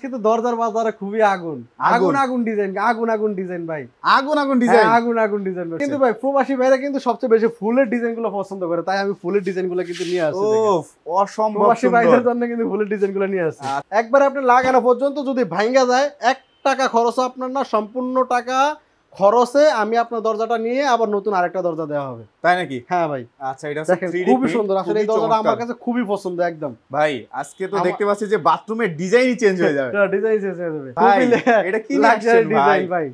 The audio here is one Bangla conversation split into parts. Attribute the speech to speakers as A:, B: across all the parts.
A: কিন্তু দরজার বাজারে খুবই আগুন আগুন ডিজাইন ভাই আগুন ডিজাইন কিন্তু ভাই প্রবাসী ভাইরা কিন্তু সবচেয়ে বেশি ফুলের ডিজাইন গুলো পছন্দ করে, তাই আমি ফুলের ডিজাইন গুলো কিন্তু নিয়ে আসছি।
B: অসম্ভব
A: প্রবাসী ভাইদের জন্য কিন্তু ফুলের ডিজাইন গুলো নিয়ে আসছি। একবার আপনি লাগানো পর্যন্ত যদি ভাঙ্গা যায় 1 টাকা খরচ আপনার না, সম্পূর্ণ টাকা খরচে আমি আপনার দরজাটা নিয়ে আবার নতুন আরেকটা দরজা দেওয়া হবে।
B: তাই নাকি?
A: হ্যাঁ ভাই।
B: আচ্ছা, এটা
A: খুবই সুন্দর আসলে, এই দরজাটা আমার কাছে খুবই পছন্দ একদম।
B: ভাই আজকে তো দেখতে পাচ্ছি যে বাথরুমের ডিজাইনই চেঞ্জ হয়ে যাবে।
A: ডিজাইন চেঞ্জ হয়ে যাবে
B: ভাই, এটা কি
A: লাক্সারি ডিজাইন ভাই।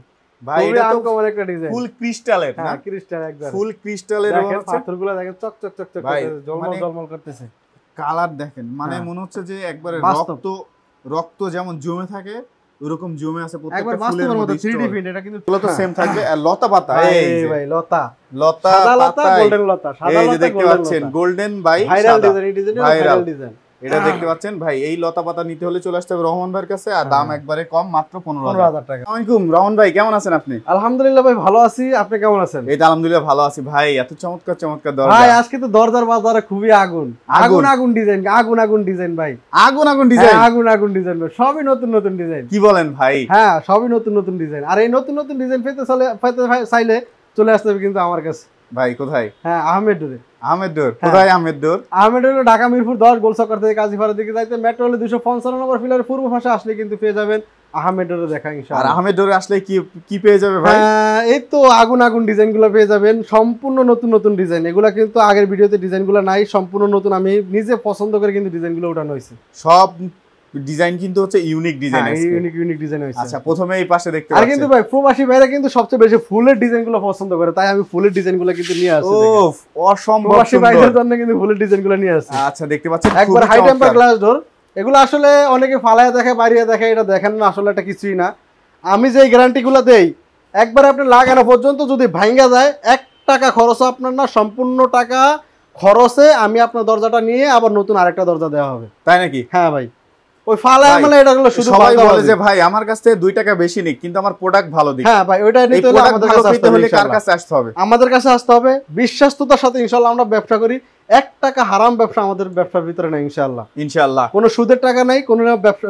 B: ভাই এটা তো
A: আনকমন একটা ডিজাইন,
B: ফুল ক্রিস্টালের না?
A: হ্যাঁ ক্রিস্টাল একদম
B: ফুল ক্রিস্টালের
A: দেখেন, পাথরগুলো দেখেন চকচক চকচক করতেছে, ঝলমল করতেছে।
B: কালার দেখেন, মানে মনে হচ্ছে যে একবারে রক্ত যেমন জমে থাকে ওরকম জমে আছে প্রত্যেকটা ফুলের মধ্যে। 3D প্রিন্ট, এটা কিন্তু এগুলো তো সেম থাকবে। আর লতা পাতা, এই ভাই লতা পাতা, গোল্ডেন লতা, সাদা লতা দেখতে পাচ্ছেন, গোল্ডেন বাই
A: ভাইরাল ডিজাইন, এই ডিজাইনটা ভাইরাল ডিজাইন।
B: এটা দেখতে পাচ্ছেন ভাই, এই লতা পাতা নিতে হলে চলে আসতে হবে রহমান ভাইয়ের কাছে, আর দাম একবারে কম, মাত্র 15,000 টাকা। আসসালামু আলাইকুম রহমান ভাই, কেমন আছেন আপনি?
A: আলহামদুলিল্লাহ ভাই ভালো আছি, আপনি কেমন আছেন?
B: এই তো আলহামদুলিল্লাহ ভালো আছি ভাই। এত চমৎকার চমৎকার দরজা
A: ভাই, আজকে তো দরজার বাজারে খুবই আগুন ডিজাইন, আগুন ডিজাইন ভাই,
B: আগুন ডিজাইন,
A: আগুন ডিজাইন ভাই, সবই নতুন নতুন ডিজাইন।
B: কি বলেন ভাই?
A: হ্যাঁ সবই নতুন নতুন ডিজাইন। আর এই নতুন নতুন ডিজাইন পেতে চাইলে চলে আসতে হবে কিন্তু আমার কাছে।
B: ভাই কোথায়?
A: হ্যাঁ আহমেদ ডোরে।
B: কোথায় আহমেদ ডোর?
A: আহমেদ ডোর ঢাকা মিরপুর 10 গোলচক্কর থেকে কাজীপাড়ার দিকে যাইতে মেট্রো রেল 255 নম্বর ফিলারের পূর্ব পাশে আসলে কিন্তু পেয়ে যাবেন আহমেদ ডোরে দেখা ইনশাআল্লাহ।
B: আর আহমেদ ডোরে আসলে কি পেয়ে যাবে ভাই?
A: এই তো আগুন ডিজাইন গুলো পেয়ে যাবেন, সম্পূর্ণ নতুন নতুন ডিজাইন। এগুলা কিন্তু আগের ভিডিওতে ডিজাইন গুলো নাই, সম্পূর্ণ নতুন, আমি নিজে পছন্দ করে কিন্তু ডিজাইন গুলো উঠানো হয়েছে।
B: সব ডিজাইন কিন্তু হচ্ছে ইউনিক ডিজাইন আছে,
A: ইউনিক ডিজাইন হইছে।
B: আচ্ছা, প্রথমে এই পাশে দেখতে পাচ্ছেন।
A: আর কিন্তু ভাই প্রবাসী ভাইরা কিন্তু সবচেয়ে বেশি ফুলের ডিজাইন গুলো পছন্দ করে, তাই আমি ফুলের ডিজাইন গুলো কিন্তু নিয়ে আসছি।
B: অসম্ভব
A: প্রবাসী ভাইদের জন্য কিন্তু ফুলের ডিজাইন গুলো নিয়ে আসছি।
B: আচ্ছা, দেখতে পাচ্ছেন
A: একবার হাই টেম্পার গ্লাস ডোর। এগুলো আসলে অনেকে ফালায়া দেখে, বাইরে দেখে, এটা দেখেন না, আসলে এটা কিছুই না। আমি যে গ্যারান্টি গুলো দেই, একবার আপনি লাগানো পর্যন্ত যদি ভাঙ্গা যায় 1 টাকা খরচ আপনার না, সম্পূর্ণ টাকা খরচে আমি আপনার দরজাটা নিয়ে আবার নতুন আরেকটা দরজা দেওয়া হবে।
B: তাই নাকি?
A: হ্যাঁ ভাই, ওই ফালায়া মানে এটা হলো শুধু
B: সবাই বলে যে ভাই আমার কাছ থেকে 2 টাকা বেশি নিক, কিন্তু আমার প্রোডাক্ট ভালো দিক।
A: হ্যাঁ ভাই, ওইটা নিতে হলে আমাদের কাছে আসতে হবে।
B: কার কাছে আসতে হবে? আমাদের
A: কাছে আসতে হবে। বিশ্বাসতার সাথে ইনশাআল্লাহ আমরা ব্যবসা করি। 1 টাকা হারাম ব্যবসা আমাদের ব্যবসার ভিতরে নাই ইনশাআল্লাহ। কোনো সুদের টাকা নাই,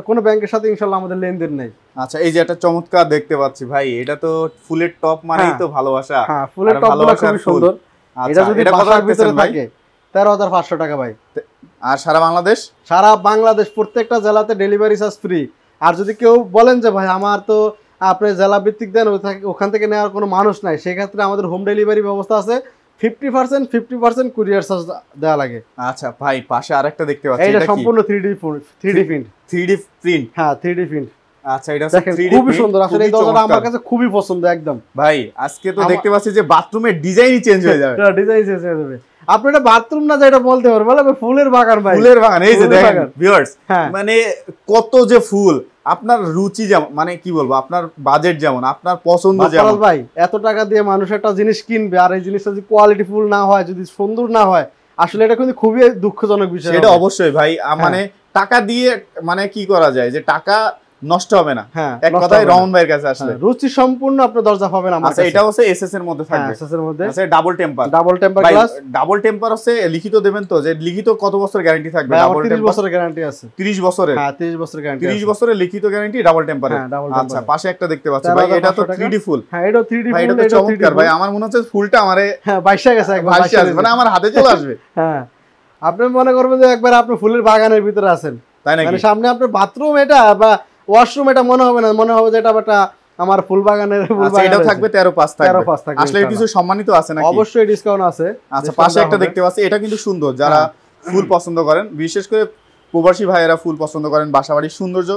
A: কোনো ব্যাংকের সাথে ইনশাআল্লাহ আমাদের লেনদেন নাই।
B: আচ্ছা, এই যে একটা চমৎকার দেখতে পাচ্ছি ভাই, এটা তো ফুলের টপ মানেই তো ভালোবাসা।
A: হ্যাঁ, ফুলের টপগুলো খুব সুন্দর। এটা যদি বাসার ভিতরে থাকে 13,500 টাকা ভাই।
B: আর সারা বাংলাদেশ প্রত্যেকটা জেলাতে ডেলিভারি চার্জ ফ্রি। আর যদি কেউ বলেন যে ভাই আমার তো আপনি জেলা ভিত্তিক দেন, ওখান থেকে নেওয়ার কোনো মানুষ নাই, সেক্ষেত্রে আমাদের হোম ডেলিভারি ব্যবস্থা আছে। 50% কুরিয়ার চার্জ দেওয়া লাগে। আচ্ছা ভাই, পাশে আরেকটা দেখতে পাচ্ছি,
A: এটা সম্পূর্ণ 3D প্রিন্ট। হ্যাঁ 3D প্রিন্ট।
B: আচ্ছা, এটা
A: খুবই সুন্দর আসলে, এই দরজাটা আমার কাছে খুবই পছন্দ একদম।
B: ভাই আজকে তো দেখতে পাচ্ছি যে বাথরুমের ডিজাইনই চেঞ্জ হয়ে যাবে।
A: ডিজাইন চেঞ্জ হয়ে যাবে। আপনি এটা বাথরুম না, যেটা বলতে পারবেন বলে ফুলের বাগান ভাই,
B: ফুলের বাগান। এই যে দেখেন ভিউয়ার্স, মানে কত যে ফুল, আপনার রুচি যেমন, মানে কি বলবো, আপনার বাজেট যেমন, আপনার পছন্দ যেমন।
A: ভাই এত টাকা দিয়ে মানুষ একটা জিনিস কিনবে, আর এই জিনিসটা যদি কোয়ালিটি ফুল না হয়, যদি সুন্দর না হয়, আসলে এটা কিন্তু খুবই দুঃখজনক বিষয়।
B: এটা অবশ্যই ভাই, মানে টাকা দিয়ে মানে কি করা যায় যে টাকা নষ্ট হবে না। এক কথায় রহমান ভাইয়ের কাছে আসলে
A: রুচি সম্পূর্ণ আপনি দরজা পাবেন আমার কাছে।
B: এটা হচ্ছে এসএস এর মধ্যে থাকবে।
A: এসএস এর মধ্যে আছে
B: double temper
A: glass.
B: Double temper আছে, লিখিত দেবেন তো, যে লিখিত কত বছর গ্যারান্টি থাকবে?
A: ডাবল টেম্পার 30 বছরের গ্যারান্টি আছে।
B: 30 বছরের?
A: হ্যাঁ 30 বছরের গ্যারান্টি,
B: 30 বছরের লিখিত গ্যারান্টি ডাবল টেম্পারের। আচ্ছা, পাশে একটা দেখতে পাচ্ছি ভাই, এটা তো 3D ফুল।
A: হ্যাঁ এটা 3D ফুল,
B: এটা তো চমৎকার ভাই। আমার মনে হচ্ছে ফুলটা আমারে
A: বাইশা গেছে, একবার
B: মানে আমার হাতে চলে আসবে।
A: হ্যাঁ, আপনি মনে করবেন যে একবার আপনি ফুলের বাগানের ভিতরে আছেন,
B: তাই নাকি?
A: মানে সামনে আপনার বাথরুম এটা বা ওয়াশরুম, এটা মনে হবে না, মনে হবে যে এটা একটা আমার ফুল বাগানের।
B: আচ্ছা, এটাও থাকবে 13,500 থাকবে। আসলে কিছু সম্মানিত আছে নাকি?
A: অবশ্যই ডিসকাউন্ট আছে।
B: আচ্ছা, পাশে একটা দেখতে পাচ্ছি, এটা কিন্তু সুন্দর। যারা ফুল পছন্দ করেন, বিশেষ করে প্রবাসী ভাইয়েরা ফুল পছন্দ করেন, বাসাবাড়ির সৌন্দর্য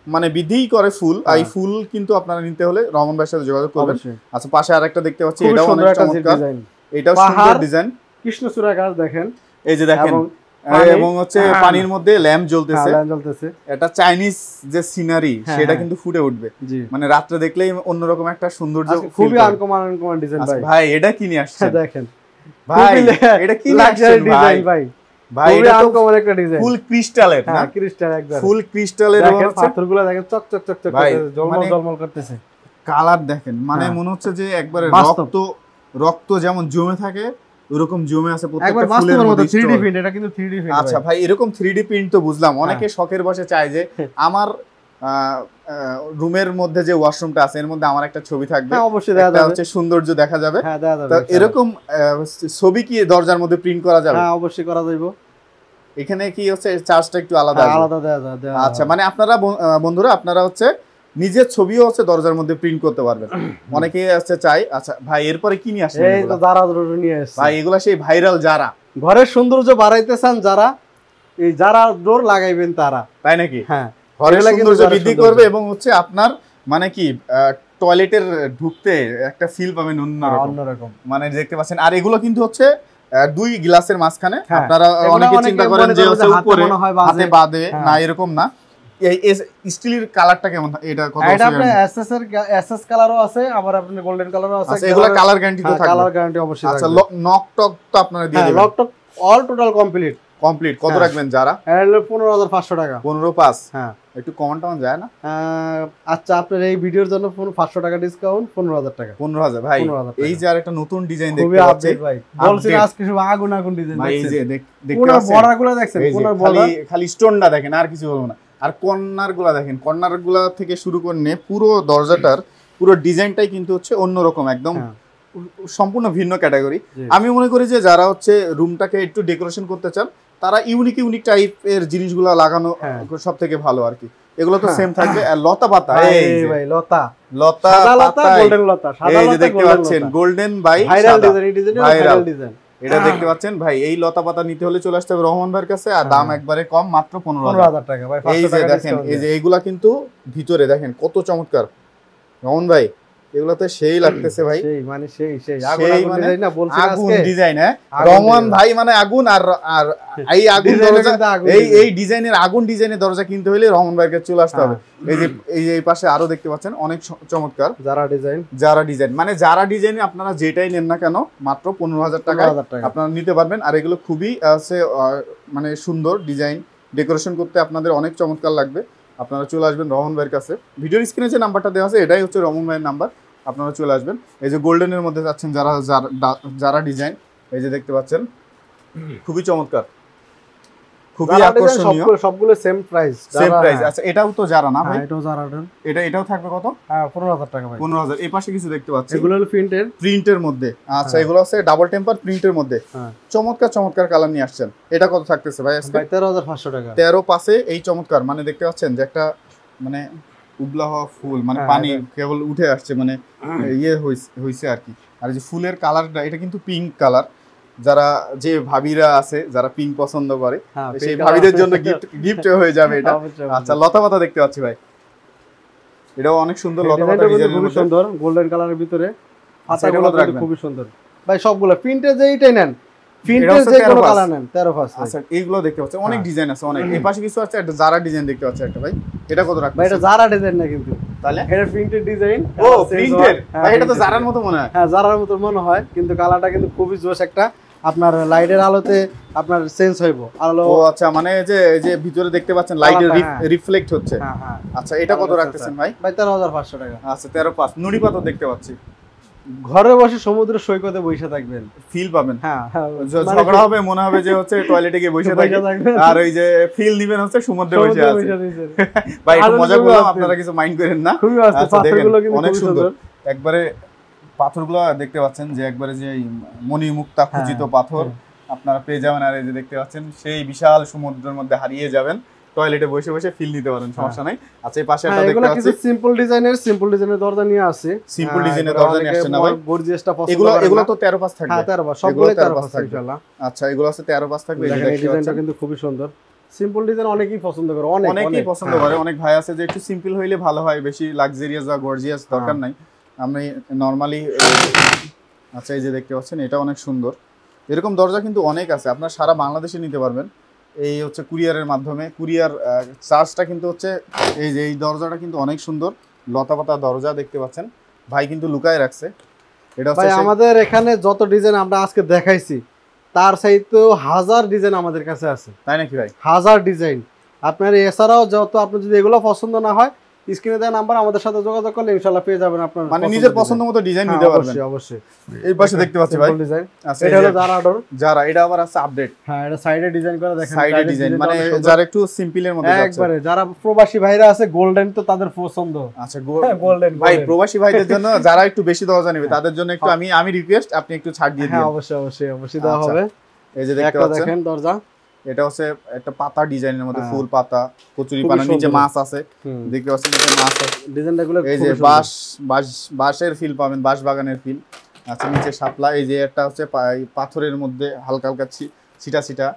B: মানে বৃদ্ধিই করে ফুল। এই ফুল কিন্তু আপনারা নিতে হলে রহমান ভাইয়ের সাথে যোগাযোগ করবেন। আচ্ছা, পাশে আরেকটা দেখতে পাচ্ছি, এটাও অনেক চমৎকার, এটাও সুন্দর ডিজাইন।
A: কৃষ্ণচূড়া গাছ দেখেন,
B: এই যে দেখেন, এবং হচ্ছে পানির মধ্যে ল্যাম্প জ্বলতেছে। এটা চাইনিজ যে সিনারি, সেটা কিন্তু ফুটে উঠবে, মানে রাত্রে দেখলেই অন্যরকম একটা সৌন্দর্য।
A: খুবই আনকমন ডিজাইন ভাই।
B: ভাই এটা কি নিয়ে আসছেন?
A: দেখেন
B: ভাই, এটা কি লাক্সারি ডিজাইন
A: ভাই।
B: ভাই এটা
A: আনকমন একটা ডিজাইন,
B: ফুল ক্রিস্টালের না?
A: ক্রিস্টাল একদম
B: ফুল ক্রিস্টালের।
A: দেখেন পাথরগুলো দেখেন চকচক করতেছে, ঝলমল করতেছে।
B: কালার দেখেন, মানে মনে হচ্ছে যে একবারে রক্ত যেমন জমে থাকে ওরকম জমে আছে প্রত্যেকটা ফুলের মধ্যে।
A: 3D প্রিন্ট, এটা কিন্তু 3D প্রিন্ট।
B: আচ্ছা ভাই, এরকম 3D প্রিন্ট তো বুঝলাম, অনেকে শখের বসে চায় যে আমার
C: রুমের মধ্যে যে ওয়াশরুমটা আছে এর মধ্যে আমার একটা ছবি থাকবে,
A: অবশ্যই দেখা যাবে,
C: হচ্ছে সৌন্দর্য দেখা যাবে।
A: হ্যাঁ দেখা যাবে।
C: তো এরকম ছবি কি দরজার মধ্যে প্রিন্ট করা যাবে?
A: হ্যাঁ অবশ্যই করা যাবে।
C: এখানে কি হচ্ছে চার্জটা একটু আলাদা,
A: আলাদা দেওয়া যায়।
C: আচ্ছা, মানে আপনারা বন্ধুরা আপনারা হচ্ছে নিজের ছবিও হচ্ছে দরজার মধ্যে প্রিন্ট করতে পারবেন, অনেকেই আছে চাই। আচ্ছা ভাই, এরপরে কি নিয়ে আসছেন?
A: এই তো জারা ডোর নিয়ে আসছে
C: ভাই, এগুলা সেই ভাইরাল যারা
A: ঘরের সৌন্দর্য বাড়াইতে চান, যারা এই জারা ডোর লাগাইবেন তারা,
C: তাই নাকি?
A: হ্যাঁ,
C: ঘরের সৌন্দর্য বৃদ্ধি করবে এবং হচ্ছে আপনার মানে কি টয়লেটের ঢুকতে একটা ফিল পাবেন অন্যরকম, মানে দেখতে পাচ্ছেন। আর এগুলো কিন্তু হচ্ছে দুই গ্লাসের মাঝখানে, আপনারা অনেকে চিন্তা করেন যে হচ্ছে উপরে হাতে বাঁধে, না এরকম না। এই স্টিলের কালারটা কেমন? এটা কত?
A: এটা আপনার এসএস কালারও আছে, আবার আপনার গোল্ডেন কালারও আছে।
C: এগুলা কালার গ্যারান্টি তো থাকবে?
A: কালার গ্যারান্টি অবশ্যই থাকবে।
C: আচ্ছা, নক টক তো আপনারা দিয়ে দিবেন?
A: লক টক অল টোটাল কমপ্লিট।
C: কত রাখবেন যারা?
A: 15,500 টাকা।
C: 15,500?
A: হ্যাঁ,
C: একটু কমান টমান যায় না?
A: আচ্ছা, আপনার এই ভিডিওর জন্য 500 টাকা ডিসকাউন্ট, 15,000 টাকা।
C: 15,000 ভাই। এই যে আরেকটা নতুন ডিজাইন দেখতে পাচ্ছি
A: ভাই, বলছি আজকে সব আগুন ডিজাইন
C: ভাই। এই যে দেখতে
A: পুরো বর্ডারগুলো দেখছেন, পুরো বর্ডার,
C: খালি স্টোনটা দেখেন, আর কিছু বলবো না। আর কর্নারগুলো দেখেন, কর্নারগুলো থেকে শুরু করে পুরো দরজাটার পুরো ডিজাইনটাই কিন্তু হচ্ছে অন্যরকম, একদম সম্পূর্ণ ভিন্ন ক্যাটাগরি। আমি মনে করি যে যারা হচ্ছে রুমটাকে একটু ডেকোরেশন করতে চান তারা ইউনিক টাইপের জিনিসগুলো লাগানো সব থেকে ভালো আর কি। এগুলো তো সেম থাকবে। আর লতা পাতা, এই ভাই লতা পাতা, গোল্ডেন লতা, এই যে দেখতে পাচ্ছেন গোল্ডেন বাই
A: ভাইরাল ডিজাইন,
C: এটা দেখতে পাচ্ছেন ভাই। এই লতা পাতা নিতে হলে চলে আসতে হবে রহমান ভাইয়ের কাছে, আর দাম একবারে কম, মাত্র 15,000 টাকা ভাই। এই যে দেখেন, এই যে এইগুলা কিন্তু ভিতরে দেখেন কত চমৎকার রহমান ভাই, এগুলাতে সেই লাগতেছে ভাই, সেই মানে সেই আগুন ডিজাইন না, বলছি আজকে ডিজাইন। হ্যাঁ রহমান ভাই মানে আগুন, আর এই আগুন দরজা, এই ডিজাইনের আগুন ডিজাইনের দরজা কিনতে হলে রহমান ভাইয়ের কাছে চলে আসতে হবে। এই যে এই পাশে আরো দেখতে পাচ্ছেন অনেক চমৎকার যারা ডিজাইন, মানে যারা ডিজাইনে আপনারা যেটাই নেন না কেন মাত্র 15,000 টাকা আপনারা নিতে পারবেন। আর এগুলো খুবই আছে মানে সুন্দর ডিজাইন, ডেকোরেশন করতে আপনাদের অনেক চমৎকার লাগবে। আপনারা চলে আসবেন রহমান ভাইয়ের কাছে। ভিডিওর স্ক্রিনে যে নাম্বারটা দেওয়া আছে এটাই হচ্ছে রহমান ভাইয়ের নাম্বার, আপনারা চলে আসবেন। এই যে গোল্ডেনের মধ্যে যাচ্ছেন যারা ডিজাইন, এই যে দেখতে পাচ্ছেন খুবই চমৎকার, খুবই আকর্ষণীয়,
A: সবগুলো সেম প্রাইস।
C: আচ্ছা, এটাও তো যারা না ভাই?
A: এটাও যারা,
C: এটাও থাকবে কত?
A: 15,000 টাকা ভাই।
C: 15,000। এই পাশে কিছু দেখতে পাচ্ছি,
A: এগুলো হলো
C: প্রিন্টের মধ্যে। আচ্ছা, এগুলো আছে ডাবল টেম্পার প্রিন্টের মধ্যে, চমৎকার কালার নিয়ে আসছেন। এটা কত থাকতেছে ভাই আজকে?
A: 13,500 টাকা।
C: 13 পাশে এই চমৎকার, মানে দেখতে পাচ্ছেন যে একটা মানে উবলা হওয়া ফুল, মানে পানি কেবল উঠে আসছে, মানে ইয়ে হইছে আর কি। আর যে ফুলের কালারটা, এটা কিন্তু পিঙ্ক কালার। যারা যে ভাবিরা আছে যারা পিঙ্ক পছন্দ করে সেই ভাবিদের জন্য গিফট হয়ে যাবে এটা। আচ্ছা, লতা পাতা দেখতে পাচ্ছি ভাই, এটাও অনেক সুন্দর, লতা পাতা ডিজাইনের মধ্যে সুন্দর, গোল্ডেন কালারের ভিতরে। আচ্ছা, এগুলো খুবই সুন্দর
A: ভাই, সবগুলো প্রিন্টের যেইটাই নেন, প্রিন্টের যে কোনো কালার নেন 13,500।
C: আচ্ছা, এইগুলো দেখতে পাচ্ছেন অনেক ডিজাইন আছে, অনেক। এই পাশে কিছু আছে, একটা জারা ডিজাইন দেখতে পাচ্ছি একটা ভাই, এটা কত রাখবেন?
A: ভাই এটা জারা ডিজাইন না, কিন্তু
C: তাহলে
A: এটা প্রিন্টেড ডিজাইন।
C: ও প্রিন্টেড ভাই, এটা তো জারার মতো মনে হয়।
A: হ্যাঁ, জারার মতো মনে হয়, কিন্তু কালারটা কিন্তু খুবই জোশ একটা, আপনার লাইটের আলোতে আপনার চেঞ্জ হইব আলো।
C: ও আচ্ছা, মানে এই যে ভিতরে দেখতে পাচ্ছেন লাইটের রিফ্লেক্ট হচ্ছে। আচ্ছা, এটা কত রাখতেছেন ভাই?
A: ভাই 13,500 টাকা।
C: আচ্ছা, 13,500। নুড়ি পাথর দেখতে পাচ্ছি,
A: ঘরে বসে সমুদ্র সৈকতে বসে থাকবেন,
C: ফিল পাবেন।
A: হ্যাঁ,
C: ঝগড়া হবে মনে হবে যে হচ্ছে টয়লেটে গিয়ে বসে থাকবেন, আর ওই যে ফিল নিবেন হচ্ছে সমুদ্রে বসে আছে। ভাই একটু মজা করলাম, আপনারা কিছু মাইন্ড করেন না। পাথরগুলো কিন্তু অনেক সুন্দর, একবারে পাথরগুলো দেখতে পাচ্ছেন যে একবারে যে মণিমুক্তা খচিত পাথর আপনারা পেয়ে যাবেন। আর এই যে দেখতে পাচ্ছেন সেই বিশাল সমুদ্রের মধ্যে হারিয়ে যাবেন, টয়লেটে বসে বসে ফিল নিতে পারেন, সমস্যা নাই। আচ্ছা, এই পাশে একটা দেখতে পাচ্ছি
A: সিম্পল ডিজাইনের দরজা নিয়ে আসছে,
C: সিম্পল ডিজাইনের দরজা নিয়ে আসছে না ভাই?
A: গর্জিয়াসটা পছন্দ।
C: এগুলো তো 13,500 থাকবে।
A: হ্যাঁ, 13,500 সবগুলো 13,500 থাকবে ইনশাআল্লাহ।
C: আচ্ছা, এগুলো আছে 13,500 থাকবে।
A: এই ডিজাইনটা কিন্তু খুবই সুন্দর, সিম্পল ডিজাইন অনেকেই পছন্দ করে,
C: অনেকেই পছন্দ করে। অনেক ভাই আছে যে একটু সিম্পল হইলে ভালো হয়, বেশি লাক্সারিয়াস বা গর্জিয়াস দরকার নাই, আমি নরমালি। আচ্ছা, এই যে দেখতে পাচ্ছেন এটা অনেক সুন্দর। এরকম দরজা কিন্তু অনেক আছে, আপনারা সারা বাংলাদেশে নিতে পারবেন। এই হচ্ছে কুরিয়ারের মাধ্যমে, কুরিয়ার চার্জটা কিন্তু হচ্ছে এই দরজাটা কিন্তু অনেক সুন্দর, লতা পাতা দরজা দেখতে পাচ্ছেন, ভাই কিন্তু লুকায় রাখছে। এটা
A: ভাই আমাদের এখানে যত ডিজাইন আমরা আজকে দেখাইছি তার চাইতেও 1000 ডিজাইন আমাদের কাছে আছে।
C: তাই নাকি ভাই?
A: 1000 ডিজাইন। আপনার এছাড়াও যত, আপনি যদি এগুলো পছন্দ না হয় স্ক্রিনে দেওয়া নাম্বার, আমাদের সাথে যোগাযোগ করলে ইনশাআল্লাহ পেয়ে যাবেন আপনার
C: মানে নিজের পছন্দ মতো ডিজাইন নিতে পারবেন।
A: অবশ্যই অবশ্যই।
C: এই পাশে দেখতে পাচ্ছি ভাই
A: ডিজাইন,
C: আচ্ছা
A: এটা হলো জারা ডোর।
C: যারা এটা আবার আছে আপডেট।
A: হ্যাঁ, এটা সাইডে ডিজাইন করা দেখেন,
C: সাইডে ডিজাইন মানে যারা একটু সিম্পলের মধ্যে যাচ্ছে
A: একবারে যারা প্রবাসী ভাইরা আছে গোল্ডেন তো তাদের পছন্দ।
C: আচ্ছা
A: গোল্ডেন
C: ভাই প্রবাসী ভাইদের জন্য যারা একটু বেশি দরজা নেবে তাদের জন্য একটু আমি রিকোয়েস্ট আপনি একটু ছাড় দিয়ে দিন।
A: হ্যাঁ অবশ্যই অবশ্যই অবশ্যই দেওয়া হবে।
C: এই যে দেখতে পাচ্ছেন
A: দেখেন দরজা,
C: এটা হচ্ছে একটা পাতা ডিজাইনের মধ্যে ফুল পাতা, কচুরি পানা, নিচে মাছ আছে দেখতে পাচ্ছেন, নিচে মাছ আছে।
A: ডিজাইনটা গুলো
C: এই যে বাঁশের ফিল পাবেন, বাঁশ বাগানের ফিল। আচ্ছা নিচে শাপলা, এই যে একটা হচ্ছে পাথরের মধ্যে হালকা হালকা ছিটা।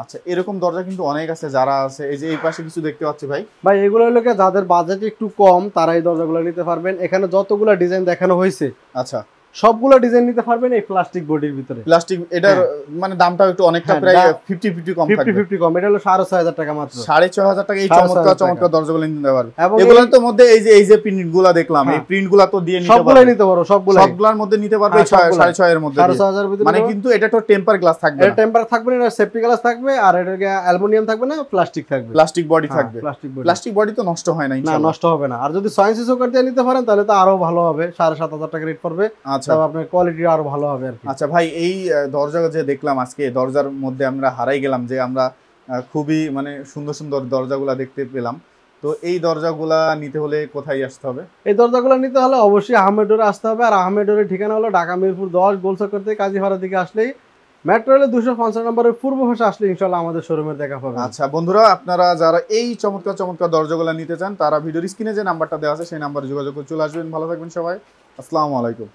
C: আচ্ছা এরকম দরজা কিন্তু অনেক আছে যারা আছে। এই যে এই পাশে কিছু দেখতে পাচ্ছি ভাই
A: এগুলো হলো যাদের বাজেট একটু কম তারা এই দরজাগুলো নিতে পারবেন। এখানে যতগুলো ডিজাইন দেখানো হয়েছে
C: আচ্ছা
A: সবগুলো ডিজাইন নিতে পারবেন এই প্লাস্টিক বডির ভিতরে।
C: প্লাস্টিক এটার মানে দামটাও একটু অনেকটা প্রায় 50-50 কম থাকবে।
A: 50-50 কম, এটা হলো 6,500 টাকা মাত্র।
C: 6,500 টাকা এই চমৎকার দরজাগুলো নিতে পারবে। এগুলোর মধ্যে এই যে প্রিন্টগুলো দেখলাম, এই প্রিন্টগুলো তো দিয়ে নিতে পারবে,
A: সবগুলাই নিতে পারো, সবগুলোর
C: মধ্যে নিতে পারবে 6,500 এর মধ্যে।
A: 6,500 ভিতরে
C: মানে কিন্তু এটা তো টেম্পার গ্লাস থাকবে না,
A: এটা টেম্পার থাকবে না, সেফটি গ্লাস থাকবে, আর এটা অ্যালুমিনিয়াম থাকবে না, প্লাস্টিক থাকবে,
C: প্লাস্টিক বডি থাকবে।
A: প্লাস্টিক
C: বডি তো নষ্ট হয় না ইনশাআল্লাহ,
A: নষ্ট হবে না। আর যদি সয়েন্সি সুগার দিয়ে নিতে পারেন তাহলে তো আরো ভালো হবে, 7,500 টাকা রেট পড়বে।
C: আচ্ছা
A: তবে আপনার কোয়ালিটি আরো ভালো হবে আর কি।
C: আচ্ছা ভাই এই দরজা যে দেখলাম আজকে, দরজার মধ্যে আমরা হারাই গেলাম যে আমরা খুবই মানে সুন্দর সুন্দর দরজাগুলা দেখতে পেলাম। তো এই দরজাগুলা নিতে হলে কোথায় আসতে হবে?
A: এই দরজাগুলো নিতে হলে অবশ্যই আহমেদ ডোরে আসতে হবে। আর আহমেদ ডোরের ঠিকানা হলো ঢাকা মিরপুর 10 গোলচক্কর থেকে কাজীপাড়ার দিকে আসলেই মেট্রো রেলের 250 নম্বরের পূর্ব পাশে আসলে ইনশাআল্লাহ আমাদের শোরুমের দেখা পাবে।
C: আচ্ছা বন্ধুরা, আপনারা যারা এই চমৎকার দরজাগুলো নিতে চান তারা ভিডিওর স্ক্রিনে যে নাম্বারটা দেওয়া আছে সেই নাম্বারে যোগাযোগ করে চলে আসবেন। ভালো থাকবেন সবাই, আসসালামু আলাইকুম।